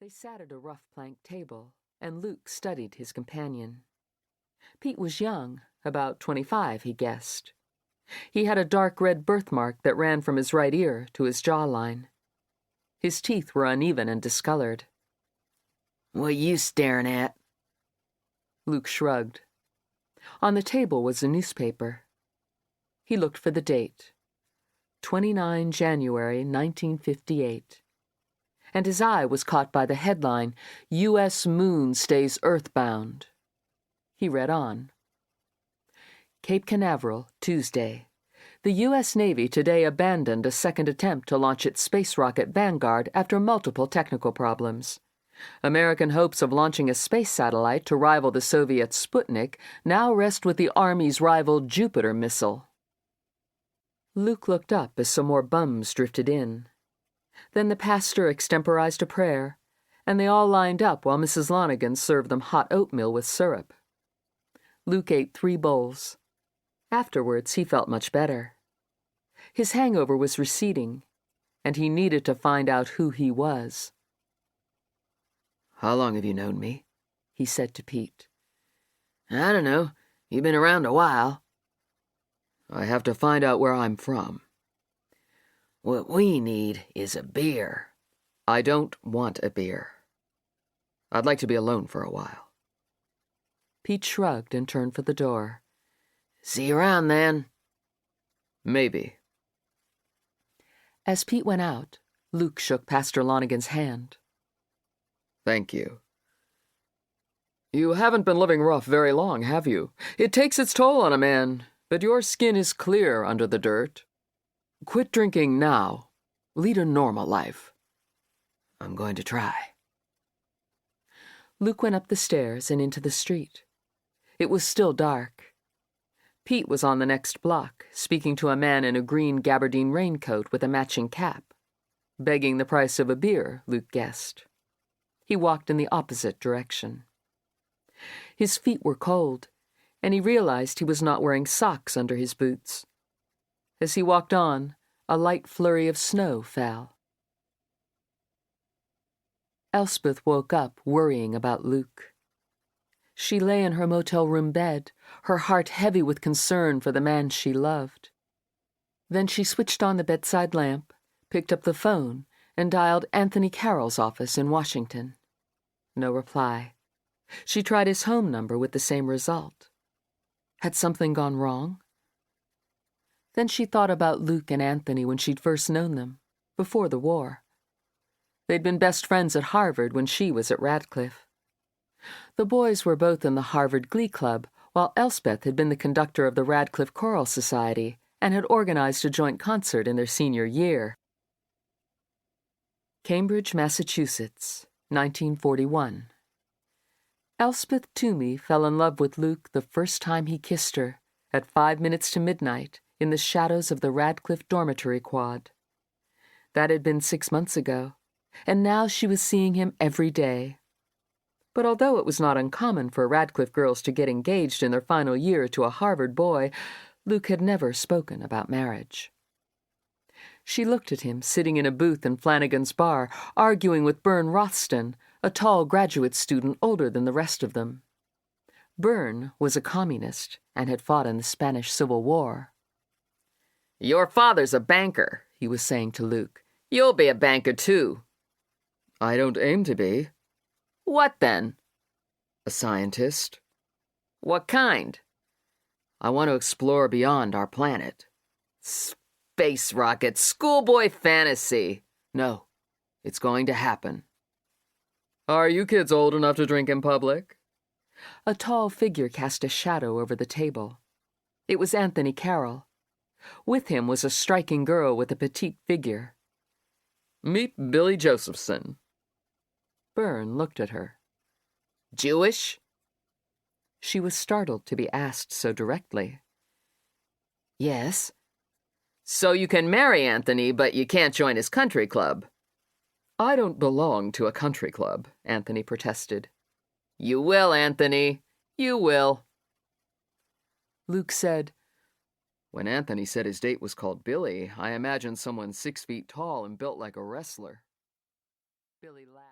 They sat at a rough plank table, and Luke studied his companion. Pete was young, about 25, he guessed. He had a dark red birthmark that ran from his right ear to his jawline. His teeth were uneven and discolored. "What you staring at?" Luke shrugged. On the table was a newspaper. He looked for the date. 29 January 1958. And his eye was caught by the headline, U.S. Moon Stays Earthbound. He read on. Cape Canaveral, Tuesday. The U.S. Navy today abandoned a second attempt to launch its space rocket Vanguard after multiple technical problems. American hopes of launching a space satellite to rival the Soviet Sputnik now rest with the Army's rival Jupiter missile. Luke looked up as some more bums drifted in. Then the pastor extemporized a prayer, and they all lined up while Mrs. Lonigan served them hot oatmeal with syrup. Luke ate 3 bowls. Afterwards, he felt much better. His hangover was receding, and he needed to find out who he was. "How long have you known me?" he said to Pete. "I don't know. You've been around a while." "I have to find out where I'm from." "What we need is a beer." "I don't want a beer. I'd like to be alone for a while." Pete shrugged and turned for the door. "See you around, then." "Maybe." As Pete went out, Luke shook Pastor Lonigan's hand. "Thank you. You haven't been living rough very long, have you? It takes its toll on a man, but your skin is clear under the dirt. Quit drinking now. Lead a normal life." "I'm going to try." Luke went up the stairs and into the street. It was still dark. Pete was on the next block, speaking to a man in a green gabardine raincoat with a matching cap. Begging the price of a beer, Luke guessed. He walked in the opposite direction. His feet were cold, and he realized he was not wearing socks under his boots. As he walked on, a light flurry of snow fell. Elspeth woke up worrying about Luke. She lay in her motel room bed, her heart heavy with concern for the man she loved. Then she switched on the bedside lamp, picked up the phone, and dialed Anthony Carroll's office in Washington. No reply. She tried his home number with the same result. Had something gone wrong? Then she thought about Luke and Anthony when she'd first known them, before the war. They'd been best friends at Harvard when she was at Radcliffe. The boys were both in the Harvard Glee Club, while Elspeth had been the conductor of the Radcliffe Choral Society and had organized a joint concert in their senior year. Cambridge, Massachusetts, 1941. Elspeth Toomey fell in love with Luke the first time he kissed her, at 5 minutes to midnight, in the shadows of the Radcliffe dormitory quad. That had been 6 months ago, and now she was seeing him every day. But although it was not uncommon for Radcliffe girls to get engaged in their final year to a Harvard boy, Luke had never spoken about marriage. She looked at him sitting in a booth in Flanagan's bar, arguing with Byrne Rothston, a tall graduate student older than the rest of them. Byrne was a communist and had fought in the Spanish Civil War. "Your father's a banker," he was saying to Luke. "You'll be a banker, too." "I don't aim to be." "What, then?" "A scientist." "What kind?" "I want to explore beyond our planet." "Space rocket, schoolboy fantasy." "No, it's going to happen." "Are you kids old enough to drink in public?" A tall figure cast a shadow over the table. It was Anthony Carroll. With him was a striking girl with a petite figure. "Meet Billy Josephson." Byrne looked at her. "Jewish?" She was startled to be asked so directly. "Yes." "So you can marry Anthony, but you can't join his country club." "I don't belong to a country club," Anthony protested. "You will, Anthony. You will." Luke said, "When Anthony said his date was called Billy, I imagined someone 6 feet tall and built like a wrestler." Billy laughed.